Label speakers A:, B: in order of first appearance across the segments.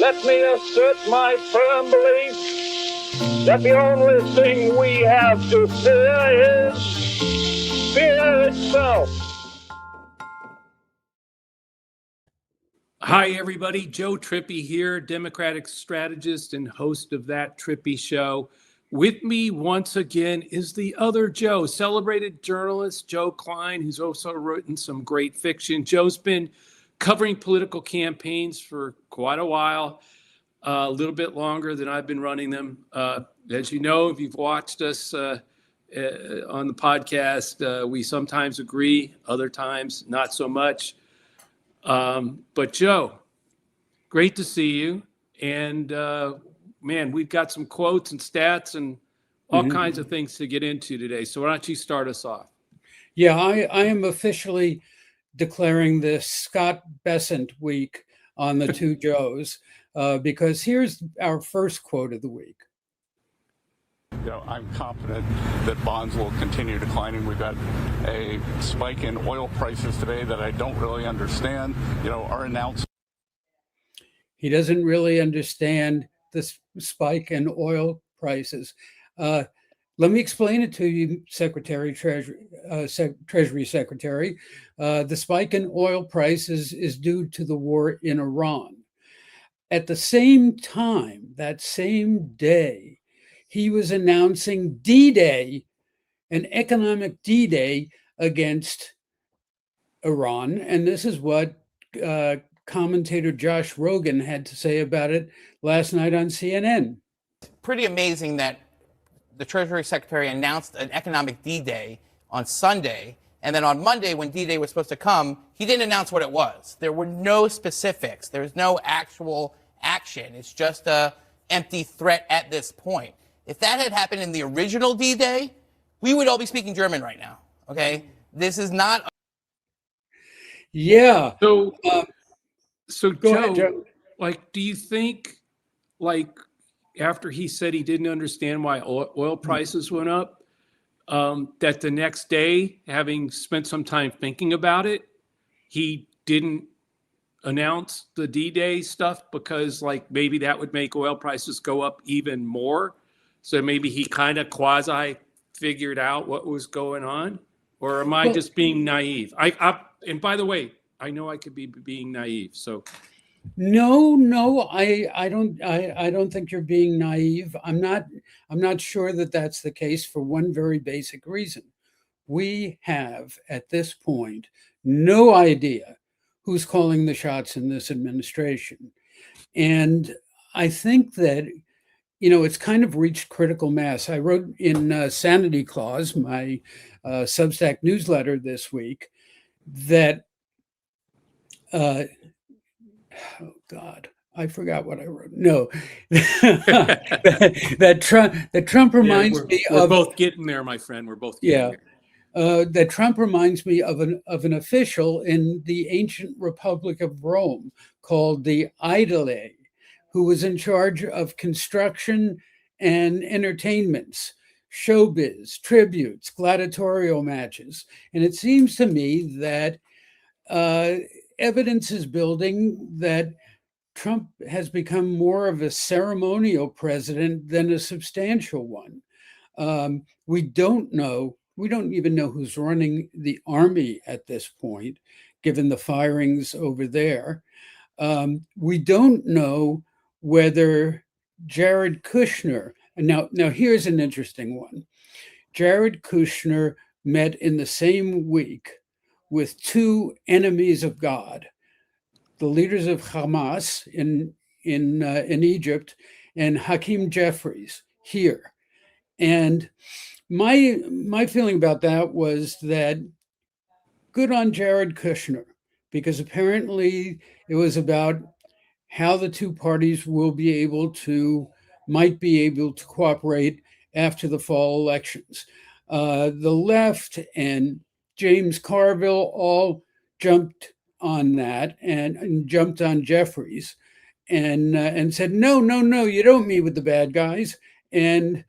A: Let me assert my firm belief that the only thing we have to fear is fear itself.
B: Hi, everybody. Joe Trippi here, Democratic strategist and host of That Trippi Show. With me once again is the other Joe, celebrated journalist Joe Klein, who's also written some great fiction. Joe's been covering political campaigns for quite a while, a little bit longer than I've been running them. As you know, if you've watched us on the podcast, we sometimes agree, other times not so much. But Joe, great to see you. And man, we've got some quotes and stats and all kinds of things to get into today. So why don't you start us off?
C: Yeah, I am officially declaring this Scott Bessent week on the two Joes, because here's our first quote of the week.
D: I'm confident that bonds will continue declining. We've got a spike in oil prices today that I don't really understand. Our announcement.
C: He doesn't really understand the spike in oil prices. Let me explain it to you, Treasury Secretary. The spike in oil prices is due to the war in Iran. At the same time, that same day, he was announcing D-Day, an economic D-Day against Iran. And this is what commentator Josh Rogan had to say about it last night on CNN.
E: Pretty amazing that the Treasury Secretary announced an economic D-Day on Sunday, and then on Monday, when D-Day was supposed to come, he didn't announce what it was. There were no specifics. There was no actual action. It's just an empty threat at this point. If that had happened in the original D-Day, we would all be speaking German right now, okay? This is not...
C: Yeah.
B: So
C: Go ahead, Joe.
B: Do you think, after he said he didn't understand why oil prices went up, that the next day, having spent some time thinking about it, he didn't announce the D-Day stuff because, maybe that would make oil prices go up even more? So maybe he kind of quasi figured out what was going on? Or am I just being naive? And by the way, I know I could be being naive. So
C: no, I don't think you're being naive. I'm not sure that that's the case for one very basic reason. We have at this point no idea who's calling the shots in this administration. And I think that it's kind of reached critical mass. I wrote in Sanity Clause, my Substack newsletter this week, that oh God, I forgot what I wrote. No, that Trump reminds me of.
B: We're both getting there, my friend. We're both getting there.
C: That Trump reminds me of an official in the ancient Republic of Rome called the Idole, who was in charge of construction and entertainments, showbiz, tributes, gladiatorial matches. And it seems to me that evidence is building that Trump has become more of a ceremonial president than a substantial one. We don't even know who's running the army at this point, given the firings over there. We don't know whether Jared Kushner, now here's an interesting one. Jared Kushner met in the same week with two enemies of God, the leaders of Hamas in Egypt and Hakeem Jeffries here. And my feeling about that was that good on Jared Kushner, because apparently it was about how the two parties might be able to cooperate after the fall elections. The left and James Carville all jumped on that and jumped on Jeffries and said, no, you don't meet with the bad guys. And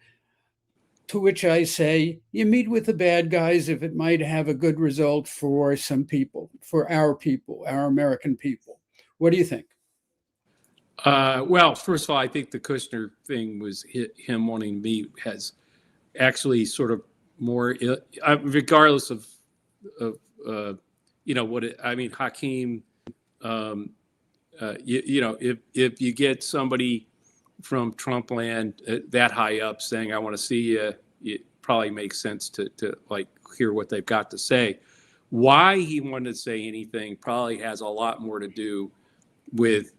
C: to which I say, you meet with the bad guys if it might have a good result for some people, for our American people. What do you think?
B: Well, first of all, I think the Kushner thing was him wanting to meet has actually sort of more, regardless of Hakeem, if you get somebody from Trump land that high up saying, I want to see you, it probably makes sense to like hear what they've got to say. Why he wanted to say anything probably has a lot more to do with,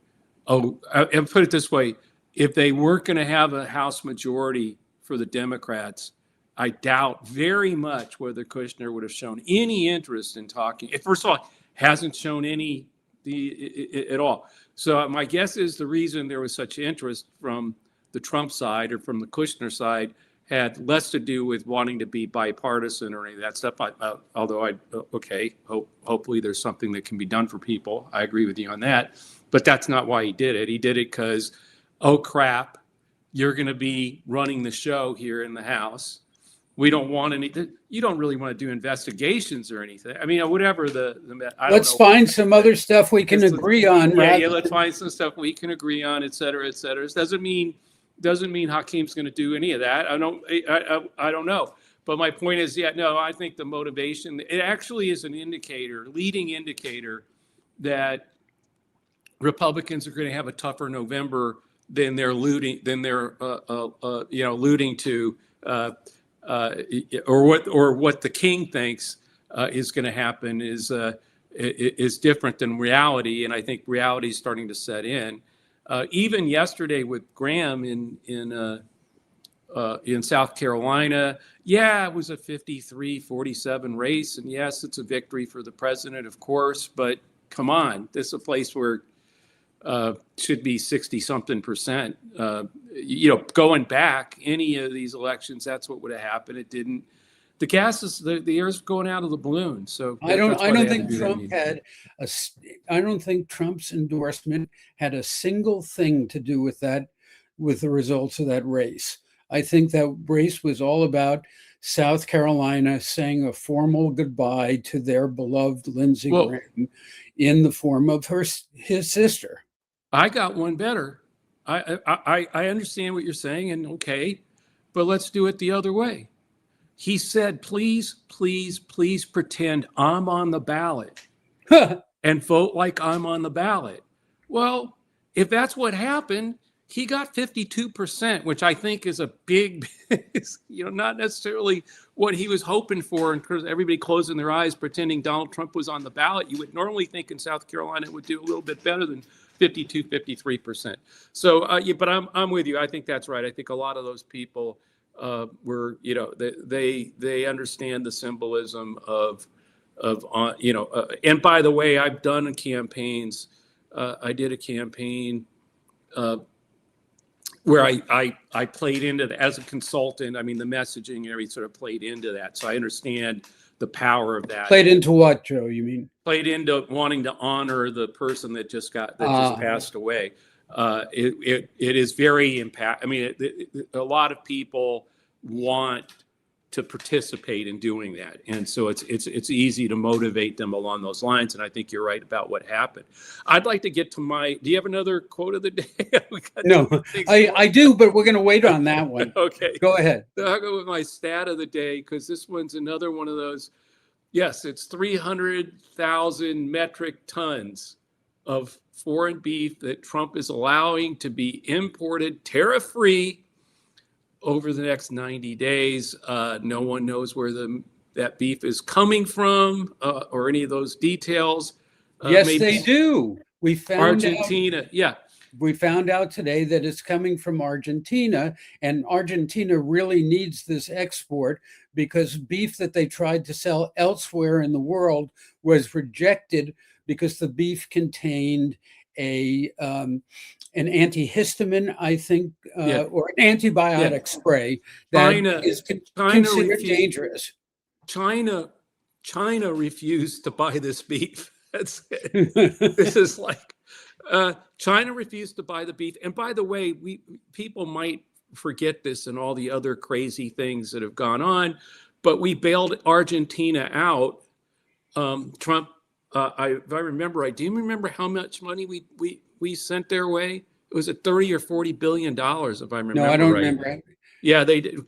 B: and put it this way, if they weren't going to have a House majority for the Democrats, I doubt very much whether Kushner would have shown any interest in talking. First of all, hasn't shown any at all. So my guess is the reason there was such interest from the Trump side or from the Kushner side had less to do with wanting to be bipartisan or any of that stuff. Hopefully there's something that can be done for people. I agree with you on that. But that's not why he did it. He did it because, oh, crap, you're going to be running the show here in the House. We don't want any. You don't really want to do investigations or anything. I mean, whatever
C: let's find some other stuff we can agree on.
B: Yeah, let's find some stuff we can agree on, et cetera, et cetera. It doesn't mean Hakeem's going to do any of that. I don't know. But my point is, I think the motivation, it actually is an indicator, leading indicator, that Republicans are going to have a tougher November than they're alluding to. Or what the king thinks is going to happen is different than reality, and I think reality is starting to set in. Even yesterday with Graham in South Carolina, it was a 53-47 race, and yes, it's a victory for the president, of course. But come on, this is a place where should be 60-something%. Going back any of these elections, that's what would have happened. It didn't. The gas is the air's going out of the balloon. So
C: I don't think Trump's endorsement had a single thing to do with that, with the results of that race. I think that race was all about South Carolina saying a formal goodbye to their beloved Lindsey Graham in the form of his sister.
B: I got one better. I understand what you're saying, and okay, but let's do it the other way. He said, please, please, please pretend I'm on the ballot and vote like I'm on the ballot. Well, if that's what happened, he got 52%, which I think is a big, not necessarily what he was hoping for. And because everybody closing their eyes, pretending Donald Trump was on the ballot, you would normally think in South Carolina it would do a little bit better than 52, 53%. So, but I'm with you. I think that's right. I think a lot of those people were, they understand the symbolism of and by the way, I've done campaigns. I did a campaign where I played into that as a consultant. I mean, the messaging and everything sort of played into that. So I understand the power of that.
C: Played into what, Joe? You mean?
B: Played into wanting to honor the person that just passed away. It is very impact. I mean, a lot of people want to participate in doing that, and so it's easy to motivate them along those lines. And I think you're right about what happened. I'd like to get to my. Do you have another quote of the day?
C: No, I do, but we're going to wait on that one.
B: Okay,
C: go ahead.
B: I'll go with my stat of the day because this one's another one of those. Yes, it's 300,000 metric tons of foreign beef that Trump is allowing to be imported tariff-free over the next 90 days. No one knows where that beef is coming from or any of those details.
C: Yes, they do. We found
B: Argentina.
C: We found out today that it's coming from Argentina, and Argentina really needs this export because beef that they tried to sell elsewhere in the world was rejected because the beef contained an antihistamine, I think, or an antibiotic spray that is considered dangerous.
B: China refused to buy this beef. This is like China refused to buy the beef. And by the way, people might forget this and all the other crazy things that have gone on, but we bailed Argentina out. Trump, if I remember right, do you remember how much money we sent their way? It was it 30 or 40 billion dollars, if I remember
C: No, I don't
B: right.
C: remember.
B: Yeah, they did.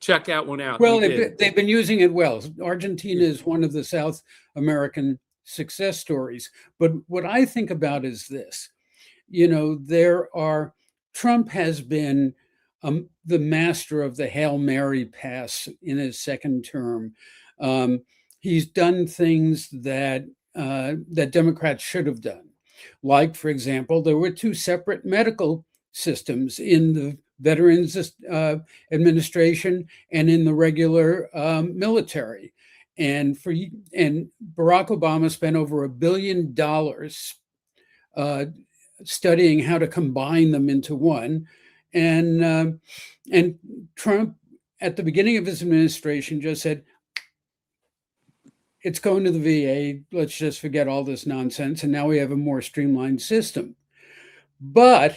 B: Check that one out.
C: Well,
B: He did.
C: they've been using it well. Argentina is one of the South American success stories. But what I think about is this, Trump has been the master of the Hail Mary pass in his second term. He's done things that Democrats should have done. Like, for example, there were two separate medical systems in the Veterans Administration and in the regular military. And Barack Obama spent over $1 billion studying how to combine them into one. And Trump, at the beginning of his administration, just said, it's going to the VA. Let's just forget all this nonsense. And now we have a more streamlined system. But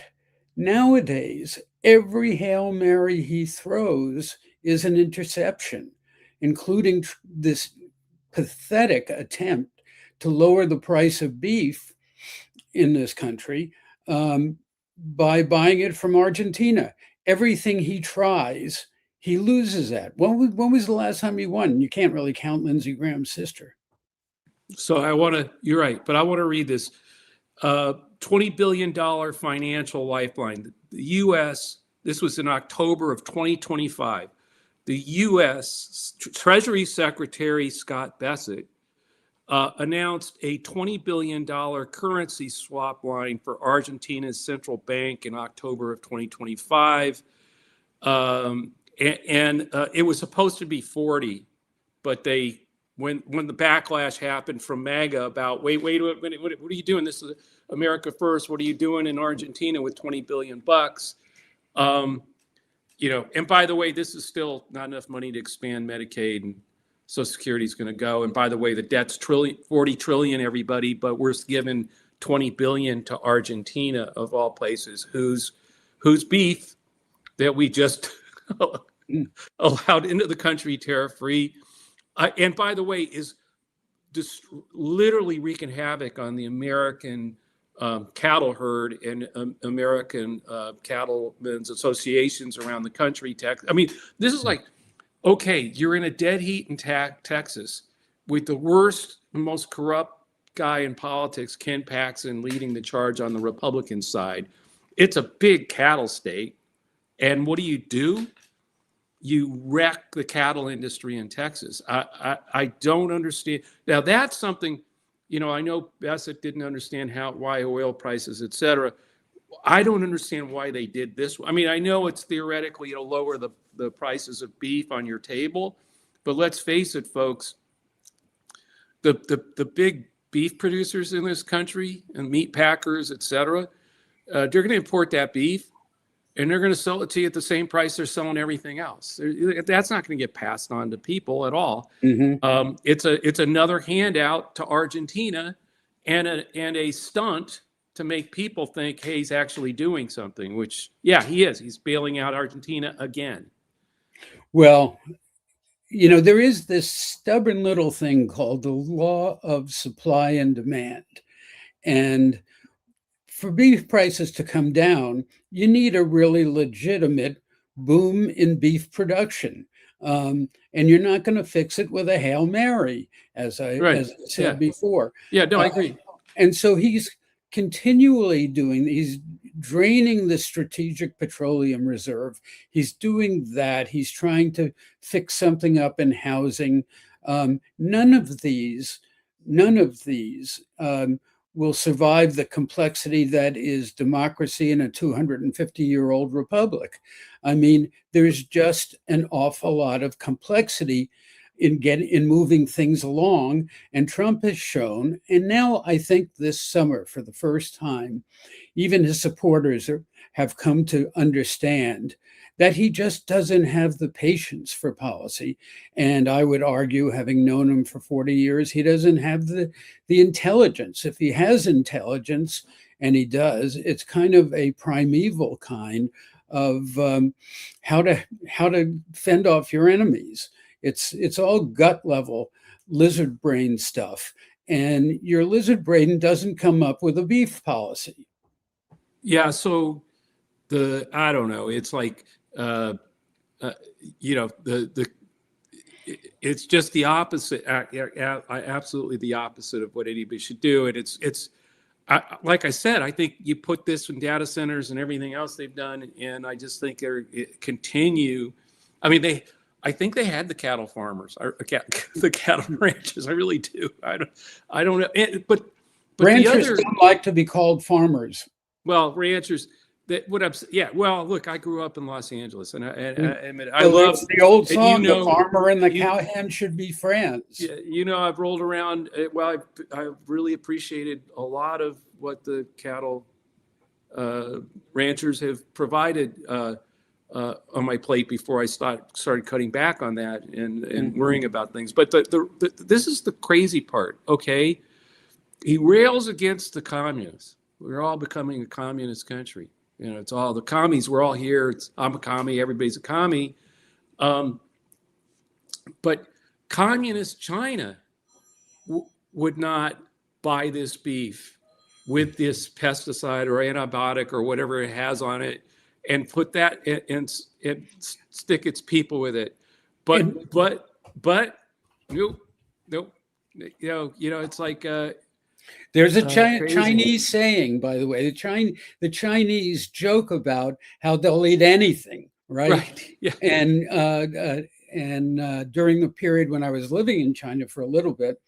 C: nowadays, every Hail Mary he throws is an interception, including this pathetic attempt to lower the price of beef in this country by buying it from Argentina. Everything he tries, he loses at. When was the last time he won? You can't really count Lindsey Graham's sister.
B: So you're right, but I want to read this. $20 billion financial lifeline. The U.S., this was in October of 2025. The U.S. Treasury Secretary Scott Bessent announced a $20 billion currency swap line for Argentina's central bank in October of 2025. And it was supposed to be 40, but when the backlash happened from MAGA about, wait a minute, what are you doing? This is America first. What are you doing in Argentina with 20 billion bucks? And by the way, this is still not enough money to expand Medicaid, and Social Security is going to go. And by the way, the debt's 40 trillion, everybody, but we're giving 20 billion to Argentina, of all places, whose beef that we just allowed into the country tariff-free. And by the way, is just literally wreaking havoc on the American cattle herd and American cattlemen's associations around the country. I mean, this is like, okay, you're in a dead heat in Texas with the worst, most corrupt guy in politics, Ken Paxton, leading the charge on the Republican side. It's a big cattle state. And what do? You wreck the cattle industry in Texas. I don't understand. Now, that's something, I know Bessent didn't understand why oil prices, et cetera. I don't understand why they did this. I mean, I know it's theoretically to lower the prices of beef on your table, but let's face it, folks, the big beef producers in this country and meat packers, et cetera, they're going to import that beef. And they're going to sell it to you at the same price they're selling everything else. That's not going to get passed on to people at all. Mm-hmm. It's another handout to Argentina, and a stunt to make people think, hey, he's actually doing something. Which, yeah, he is. He's bailing out Argentina again.
C: Well, there is this stubborn little thing called the law of supply and demand, and for beef prices to come down, you need a really legitimate boom in beef production. And you're not going to fix it with a Hail Mary, as I said before.
B: Yeah, no, I agree.
C: And so he's continually he's draining the Strategic Petroleum Reserve. He's doing that. He's trying to fix something up in housing. None of these will survive the complexity that is democracy in a 250-year-old republic. I mean, there's just an awful lot of complexity in moving things along, and Trump has shown, and now I think this summer, for the first time, even his supporters have come to understand that he just doesn't have the patience for policy. And I would argue, having known him for 40 years, he doesn't have the intelligence. If he has intelligence, and he does, it's kind of a primeval kind of how to fend off your enemies. It's all gut level lizard brain stuff. And your lizard brain doesn't come up with a beef policy.
B: Yeah. So I don't know. It's like, it's just the opposite. Absolutely the opposite of what anybody should do. And like I said, I think you put this in data centers and everything else they've done, and I just think it continue. I mean, I think they had the cattle farmers, or the cattle ranchers. I really do. I don't know. But
C: ranchers don't like to be called farmers.
B: Well, ranchers. Well, look, I grew up in Los Angeles, and I love
C: the old song, "The farmer and the cowhand should be friends."
B: Yeah, I've rolled around. Well, I really appreciated a lot of what the cattle ranchers have provided on my plate before I started cutting back on that and worrying about things. But this is the crazy part. Okay, he rails against the communists. We're all becoming a communist country. It's all the commies. We're all here. I'm a commie. Everybody's a commie. But communist China would not buy this beef with this pesticide or antibiotic or whatever it has on it and put that and stick its people with it. But nope. It's like.
C: There's a Chinese saying, by the way. The Chinese joke about how they'll eat anything, right?
B: Right. Yeah.
C: And during the period when I was living in China for a little bit,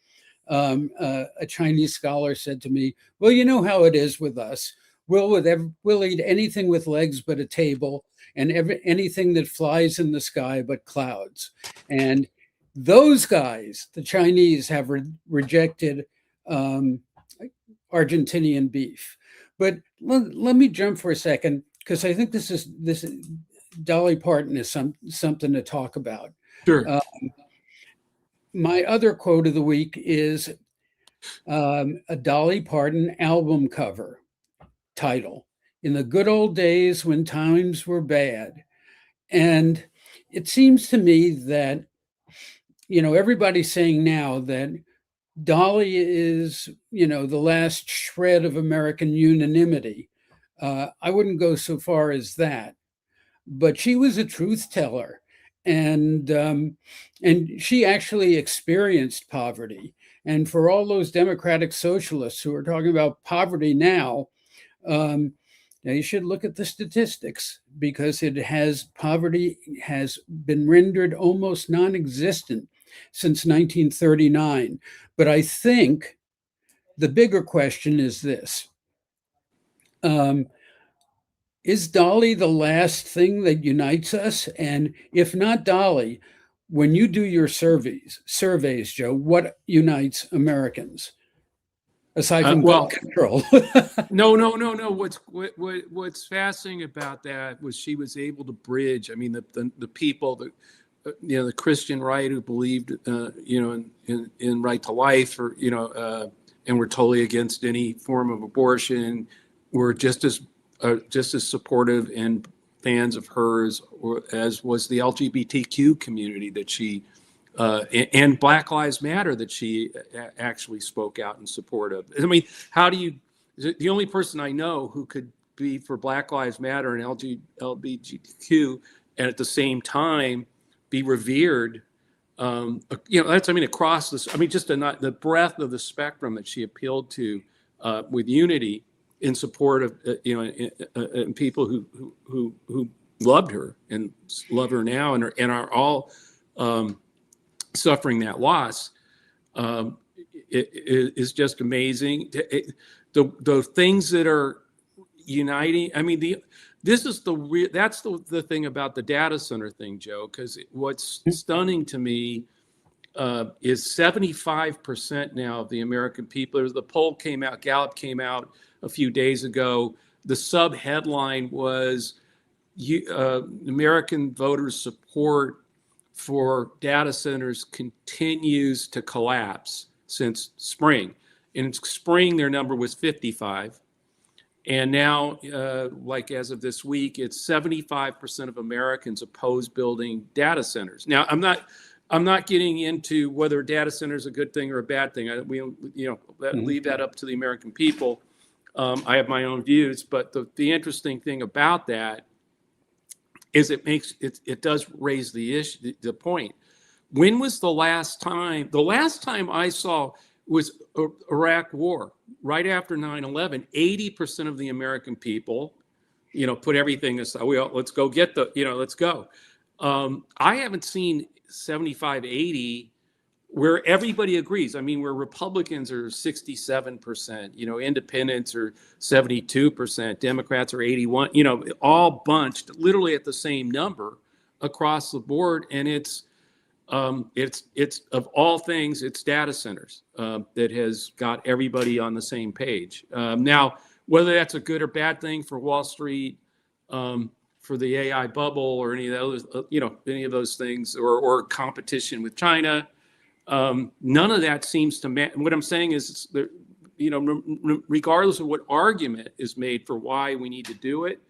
C: a Chinese scholar said to me, "Well, you know how it is with us. We'll eat anything with legs but a table, and anything that flies in the sky but clouds." And those guys, the Chinese, have rejected Argentinian beef. But let me jump for a second, because I think this is Dolly Parton is something to talk about.
B: Sure.
C: My other quote of the week is a Dolly Parton album cover title, "In the Good Old Days When Times Were Bad." And it seems to me that, everybody's saying now that Dolly is, the last shred of American unanimity. I wouldn't go so far as that, but she was a truth teller, and she actually experienced poverty. And for all those democratic socialists who are talking about poverty now, you should look at the statistics, because poverty has been rendered almost non-existent since 1939. But I think the bigger question is this. Is Dolly the last thing that unites us? And if not Dolly, when you do your surveys, Joe, what unites Americans aside from gun control?
B: No. What's fascinating about that was she was able to bridge. I mean, the people, the Christian right who believed, in right to life, or and were totally against any form of abortion, were just as supportive and fans of hers, as was the LGBTQ community that she and Black Lives Matter that she actually spoke out in support of. I mean, the only person I know who could be for Black Lives Matter and LGBTQ and at the same time be revered, across this. I mean, just the breadth of the spectrum that she appealed to with unity in support of and people who loved her and love her now and are all suffering that loss. It is just amazing. The things that are uniting. I mean, that's the thing about the data center thing, Joe, because what's stunning to me is 75% now of the American people. The poll came out, Gallup came out a few days ago. The sub headline was American voters' support for data centers continues to collapse since spring. In spring, their number was 55. And now, like as of this week, it's 75% of Americans oppose building data centers. Now, I'm not getting into whether data center is a good thing or a bad thing. Leave that up to the American people. I have my own views, but the interesting thing about that is it does raise the issue, the point. When was the last time? The last time I saw was Iraq War, right after 9/11. 80% of the American people, put everything aside. Let's go get let's go. I haven't seen 75, 80 where everybody agrees. I mean, where Republicans are 67%, independents are 72%, Democrats are 81, all bunched literally at the same number across the board. And it's of all things, it's data centers that has got everybody on the same page. Now, whether that's a good or bad thing for Wall Street, for the AI bubble, or any of those, any of those things, or competition with China, none of that seems to matter. What I'm saying is, regardless of what argument is made for why we need to do it,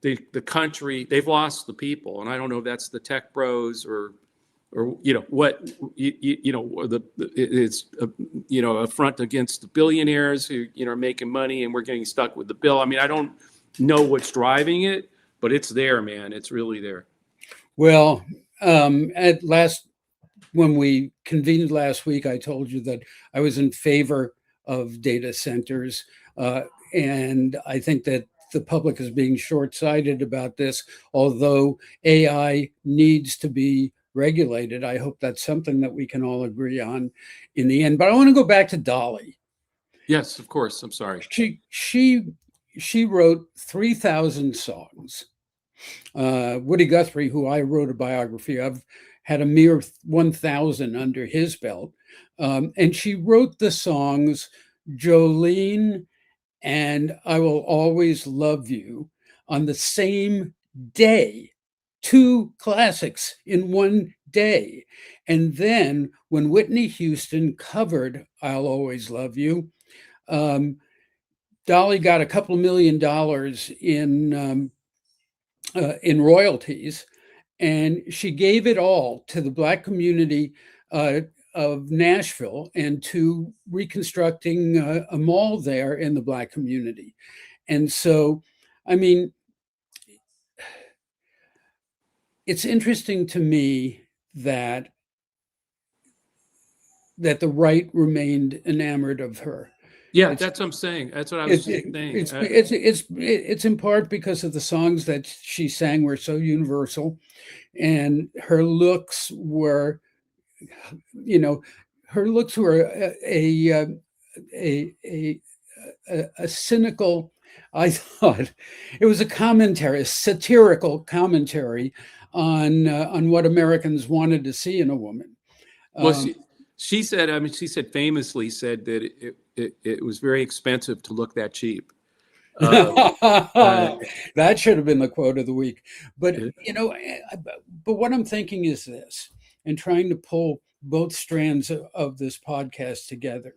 B: the country, they've lost the people, and I don't know if that's the tech bros or what it's a front against the billionaires who are making money, and we're getting stuck with the bill. I mean, I don't know what's driving it, but it's there, man. It's really there.
C: Well, when we convened last week, I told you that I was in favor of data centers, and I think that the public is being short-sighted about this. Although AI needs to be regulated, I hope that's something that we can all agree on in the end. But I want to go back to Dolly.
B: Yes, of course. I'm sorry.
C: She wrote 3,000 songs. Woody Guthrie, who I wrote a biography of, had a mere 1,000 under his belt. And she wrote the songs Jolene and I Will Always Love You on the same day. 2 classics in one day. And then when Whitney Houston covered I'll Always Love You, Dolly got a couple $1 million in royalties, and she gave it all to the Black community of Nashville and to reconstructing a mall there in the Black community. And so, I mean, it's interesting to me that the right remained enamored of her.
B: Yeah, that's what I'm saying. That's what I was saying.
C: It's in part because of the songs that she sang were so universal, and her looks were, a cynical. I thought it was a satirical commentary on what Americans wanted to see in a woman.
B: Well, she said famously said that it was very expensive to look that cheap.
C: That should have been the quote of the week. But, but what I'm thinking is this, and trying to pull both strands of this podcast together.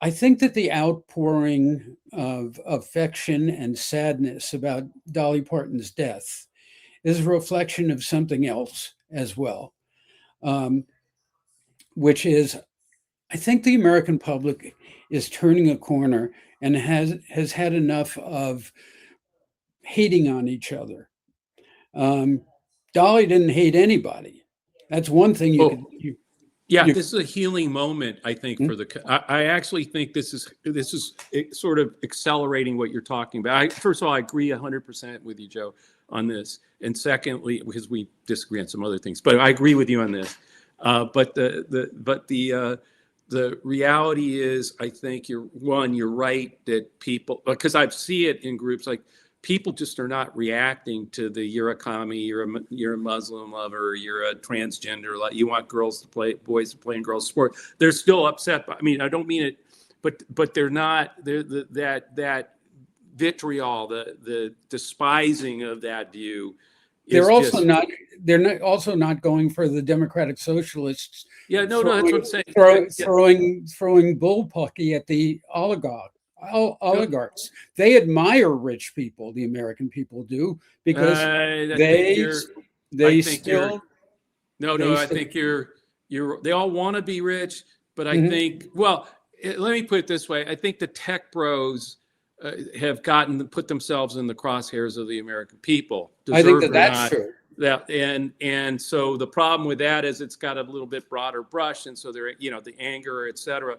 C: I think that the outpouring of affection and sadness about Dolly Parton's death is a reflection of something else as well, which is, I think the American public is turning a corner and has had enough of hating on each other. Dolly didn't hate anybody. That's one thing
B: this is a healing moment, I think, for I actually think this is sort of accelerating what you're talking about. First of all, I agree 100% with you, Joe, on this. And secondly, because we disagree on some other things, but I agree with you on this. But the reality is, I think you're right that people, because I see it in groups, like people just are not reacting to the you're a commie, you're a Muslim lover, you're a transgender, like you want boys to play in girls' sport. They're still upset. I mean, I don't mean it, but they're not. That vitriol, the despising of that view.
C: They're also not going for the Democratic Socialists.
B: Yeah, no, that's what I'm saying.
C: Throwing bullpucky at the oligarchs. They admire rich people. The American people do, because they all want to be rich, but I think, well, let me put it this way. I think the tech bros
B: have put themselves in the crosshairs of the American people.
C: I think
B: Deserved or
C: that's
B: not.
C: true.
B: That and so the problem with that is it's got a little bit broader brush, and so there, the anger, et cetera.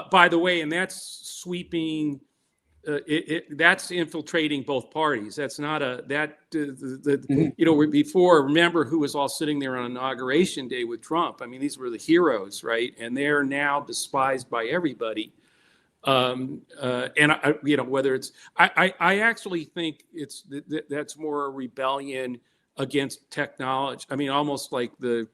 B: By the way, and that's sweeping. That's infiltrating both parties. That's not before. Remember who was all sitting there on Inauguration Day with Trump? I mean, these were the heroes, right? And they're now despised by everybody. And whether it's, I actually think that's more a rebellion against technology. I mean, almost like the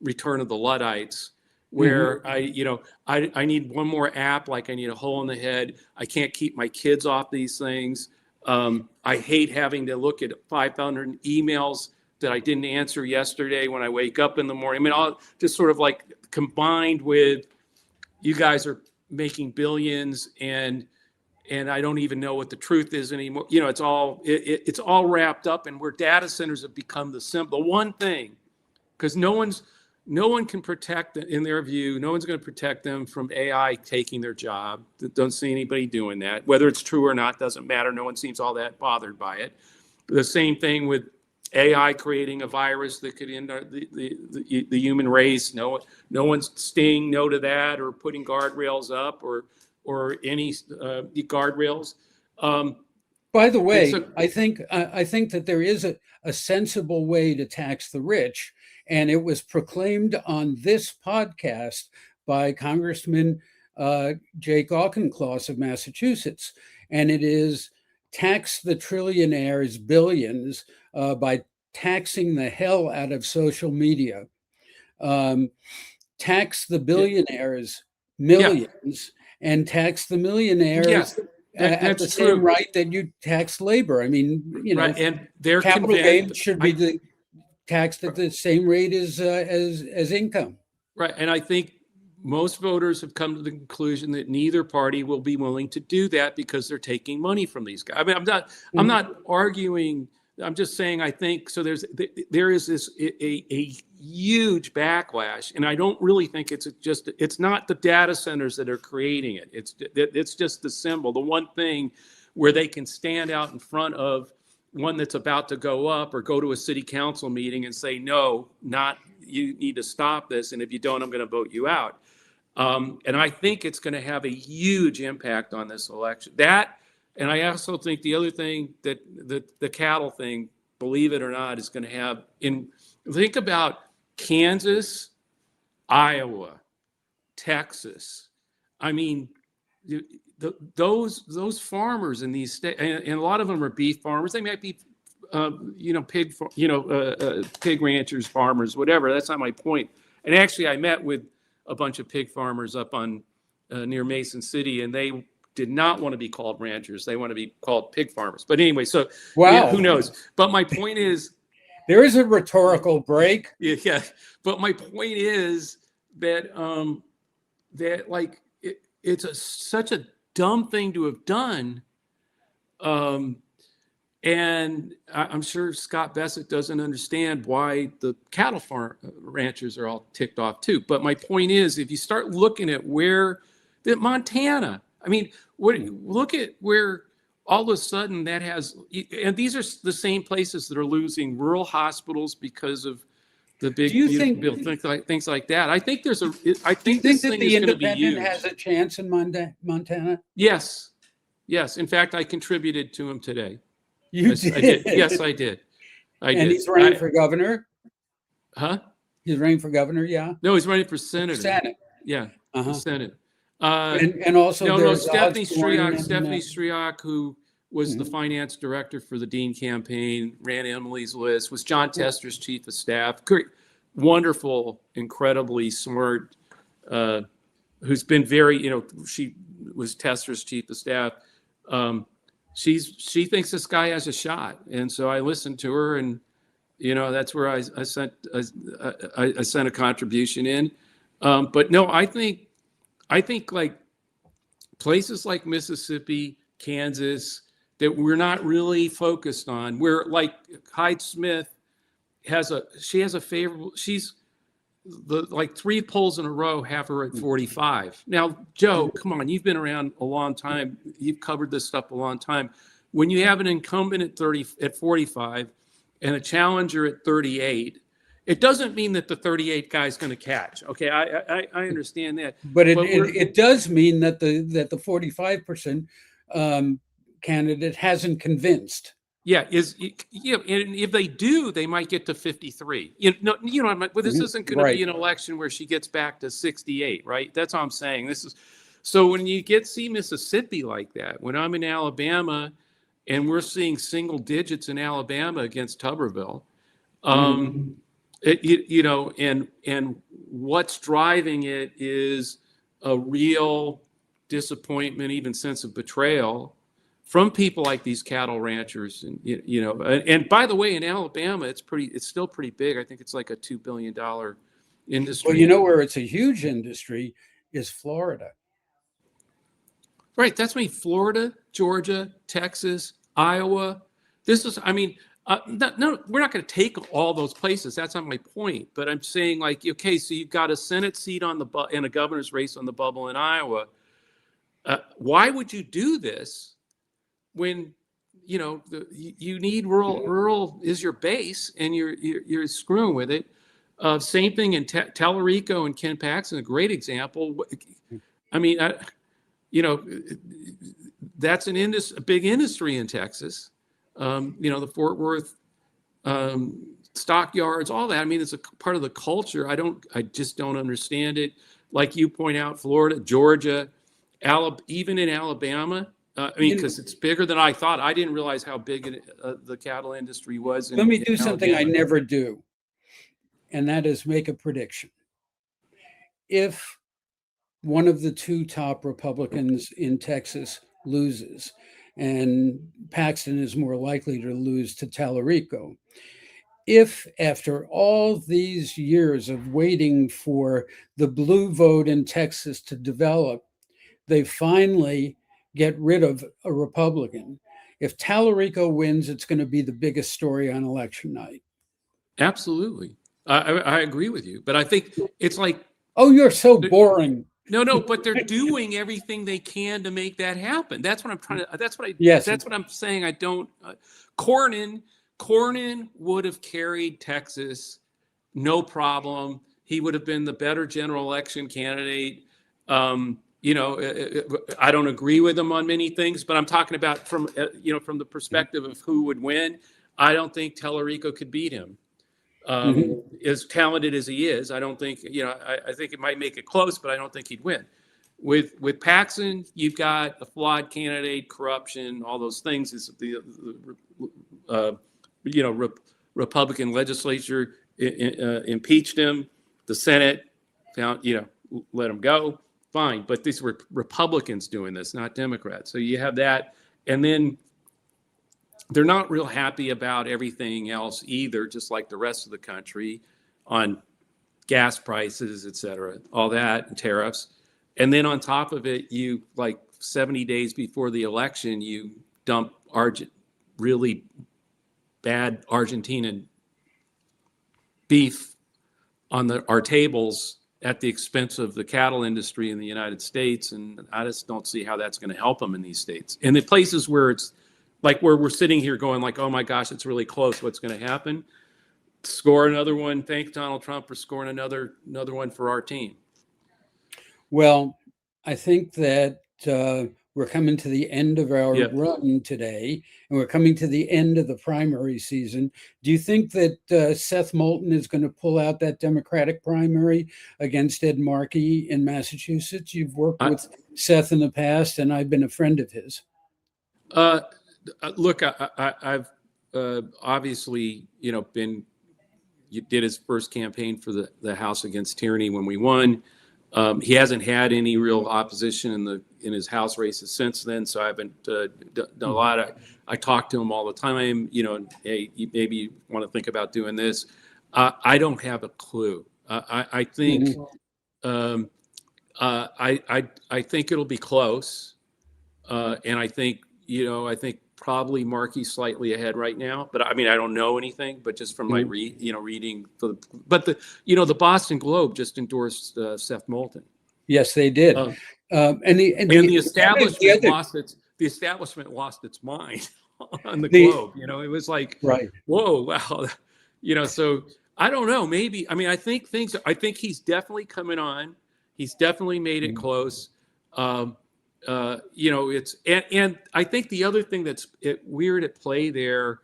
B: return of the Luddites, where I need one more app, like I need a hole in the head. I can't keep my kids off these things. I hate having to look at 500 emails that I didn't answer yesterday when I wake up in the morning. I mean, all just sort of like combined with you guys are making billions and I don't even know what the truth is anymore. It's all wrapped up, and where data centers have become the one thing, because no one can protect, in their view, no one's going to protect them from AI taking their job. Don't see anybody doing that. Whether it's true or not doesn't matter. No one seems all that bothered by it. The same thing with AI creating a virus that could end the human race. No one's saying no to that or putting guardrails up or any guardrails.
C: By the way, I think that there is a sensible way to tax the rich, and it was proclaimed on this podcast by Congressman Jake Auchincloss of Massachusetts, and it is tax the trillionaires billions by taxing the hell out of social media, tax the billionaires millions, and tax the millionaires at the same right that you tax labor. I mean,
B: right, and their
C: capital gains should be taxed at the same rate as income.
B: Right, and I think most voters have come to the conclusion that neither party will be willing to do that because they're taking money from these guys. I mean, I'm not arguing. I'm just saying I think so. There is this a huge backlash, and I don't really think it's not the data centers that are creating it. It's just the symbol, the one thing where they can stand out in front of one that's about to go up or go to a city council meeting and say, no, you need to stop this, and if you don't, I'm going to vote you out. And I think it's going to have a huge impact on this election. And I also think the other thing that the cattle thing, believe it or not, is going to have think about Kansas, Iowa, Texas. I mean, those farmers in these states, and a lot of them are beef farmers. They might be, pig ranchers, farmers, whatever. That's not my point. And actually, I met with a bunch of pig farmers up on near Mason City, and they did not want to be called ranchers. They want to be called pig farmers. But anyway, so who knows? But my point is,
C: there is a rhetorical break.
B: Yeah. But my point is that it's such a dumb thing to have done. And I'm sure Scott Bessent doesn't understand why the cattle ranchers are all ticked off too. But my point is, if you start looking at Montana, I mean, look at where all of a sudden that has, and these are the same places that are losing rural hospitals because of the big bill, things like that. I think there's I think this thing is going to be used.
C: The Independent has a chance in Montana?
B: Yes. In fact, I contributed to him today.
C: You did?
B: I did. Yes, I did.
C: And he's running for governor?
B: Huh?
C: He's running for governor, yeah?
B: No, he's running for senator.
C: Senate.
B: Yeah,
C: Uh-huh.
B: Senate.
C: And also
B: Stephanie Striak, who was the finance director for the Dean campaign, ran Emily's list, was John Tester's chief of staff. Great, wonderful, incredibly smart, who's been very, she was Tester's chief of staff. She thinks this guy has a shot, and so I listened to her, and that's where I sent a contribution in. But no, I think like places like Mississippi, Kansas, that we're not really focused on, where like Hyde Smith has a favorable, like 3 polls in a row have her at 45. Now, Joe, come on, you've been around a long time. You've covered this stuff a long time. When you have an incumbent at 45 and a challenger at 38, it doesn't mean that the 38 guy is going to catch. Okay, I understand that.
C: But it does mean that the 45% candidate hasn't convinced.
B: Yeah, and if they do, they might get to 53. Well, this isn't going to be an election where she gets back to 68, right? That's all I'm saying. This is so when you see Mississippi like that. When I'm in Alabama, and we're seeing single digits in Alabama against Tuberville, and what's driving it is a real disappointment, even sense of betrayal from people like these cattle ranchers. And and by the way, in Alabama, it's still pretty big. I think it's like a $2 billion industry.
C: Well, where it's a huge industry is Florida.
B: Right, that's Florida, Georgia, Texas, Iowa. This is, no, we're not going to take all those places. That's not my point. But I'm saying, like, okay, so you've got a Senate seat and a governor's race on the bubble in Iowa. Why would you do this when you need rural is your base and you're screwing with it? Same thing in Talarico and Ken Paxton, a great example. That's a big industry in Texas. The Fort Worth stockyards, all that. It's a part of the culture. I just don't understand it. Like you point out, Florida, Georgia, even in Alabama. Because it's bigger than I thought. I didn't realize how big the cattle industry was.
C: Let me do something I never do, and that is make a prediction. If one of the 2 top Republicans in Texas loses, and Paxton is more likely to lose to Talarico, if after all these years of waiting for the blue vote in Texas to develop, they finally get rid of a Republican, if Talarico wins, it's going to be the biggest story on election night.
B: Absolutely. I agree with you. But I think it's like,
C: oh, you're so boring.
B: No, but they're doing everything they can to make that happen. That's what I'm trying to. That's what I'm saying. I don't. Cornyn would have carried Texas, no problem. He would have been the better general election candidate. I don't agree with him on many things, but I'm talking about from the perspective of who would win. I don't think Talarico could beat him. As talented as he is, I don't think, I think it might make it close, but I don't think he'd win. With Paxton, you've got a flawed candidate, corruption, all those things. Is Republican legislature impeached him, the Senate found, let him go, fine. But these were Republicans doing this, not Democrats. So you have that, and then they're not real happy about everything else either, just like the rest of the country, on gas prices, et cetera, all that, and tariffs. And then on top of it, you, like 70 days before the election, you dump really bad Argentine beef on our tables at the expense of the cattle industry in the United States. And I just don't see how that's going to help them in these states. And the places where it's like where we're sitting here going like, oh my gosh, it's really close. What's going to happen? Score another one. Thank Donald Trump for scoring another one for our team.
C: Well, I think that we're coming to the end of our run today, and we're coming to the end of the primary season. Do you think that Seth Moulton is going to pull out that Democratic primary against Ed Markey in Massachusetts? You've worked with Seth in the past, and I've been a friend of his.
B: Look, I've obviously, did his first campaign for the House Against Tyranny when we won. He hasn't had any real opposition in his House races since then, so I haven't done a lot. I talk to him all the time. Hey, maybe you want to think about doing this. I don't have a clue. I think I think it'll be close, and I think probably Markey slightly ahead right now, but I mean, I don't know anything, but just from my reading, the Boston Globe just endorsed Seth Moulton.
C: Yes, they did.
B: And the establishment lost its mind on the Globe. It was like,
C: right.
B: Whoa, wow. So I don't know. Maybe. I mean, I think he's definitely coming on. He's definitely made it close. It's and I think the other thing that's weird at play there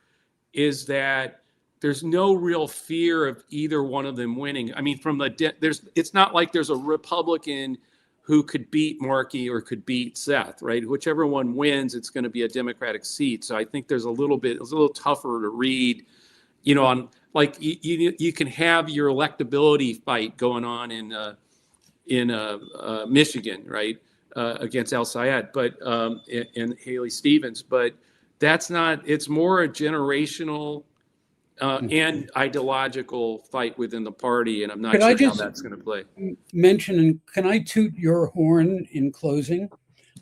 B: is that there's no real fear of either one of them winning. I mean, it's not like there's a Republican who could beat Markey or could beat Seth, right? Whichever one wins, it's going to be a Democratic seat. So I think it's a little tougher to read, on like you can have your electability fight going on in Michigan, right? Against El Sayed, but and Haley Stevens, but that's not. It's more a generational and ideological fight within the party, and I'm not sure how that's going to play.
C: Mention, and can I toot your horn in closing?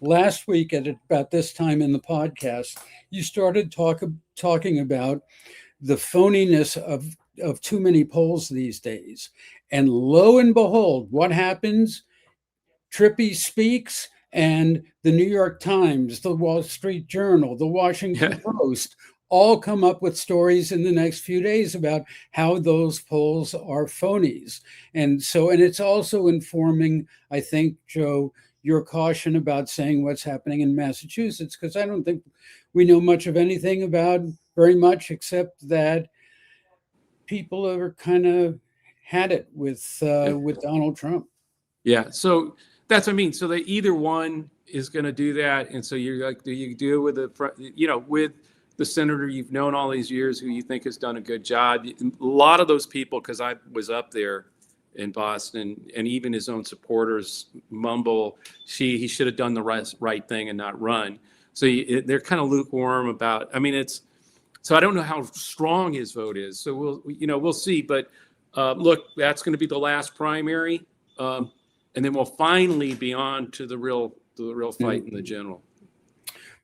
C: Last week at about this time in the podcast, you started talking about the phoniness of too many polls these days, and lo and behold, what happens? Trippi speaks, and the New York Times, the Wall Street Journal, the Washington Post all come up with stories in the next few days about how those polls are phonies. And it's also informing, I think, Joe, your caution about saying what's happening in Massachusetts, because I don't think we know much of anything about very much, except that people are kind of had it with Donald Trump.
B: Yeah. So that's what I mean. So they either one is going to do that, and so you're like, do you deal with with the senator you've known all these years who you think has done a good job? A lot of those people, because I was up there in Boston, and even his own supporters mumble, he should have done the right thing and not run. So they're kind of lukewarm about. I mean, so I don't know how strong his vote is. So we'll see. But look, that's going to be the last primary. And then we'll finally be on to the real fight in the general.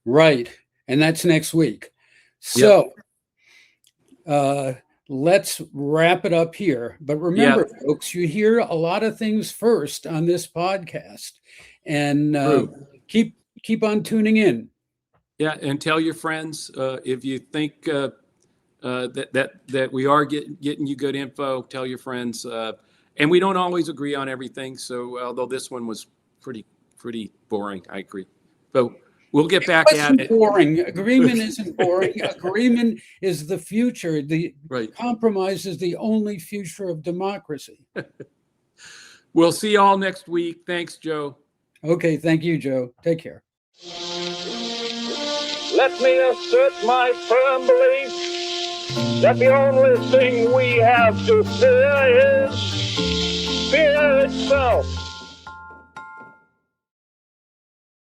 C: Right. And that's next week. So let's wrap it up here. But remember, folks, you hear a lot of things first on this podcast. And keep on tuning in.
B: Yeah, and tell your friends if you think that we are getting you good info, tell your friends. And we don't always agree on everything. So although this one was pretty boring, I agree. But we'll get back at it.
C: Boring. Agreement isn't boring. Agreement is the future. The compromise is the only future of democracy.
B: We'll see you all next week. Thanks, Joe.
C: Okay. Thank you, Joe. Take care.
A: Let me assert my firm belief that the only thing we have to fear is fear itself.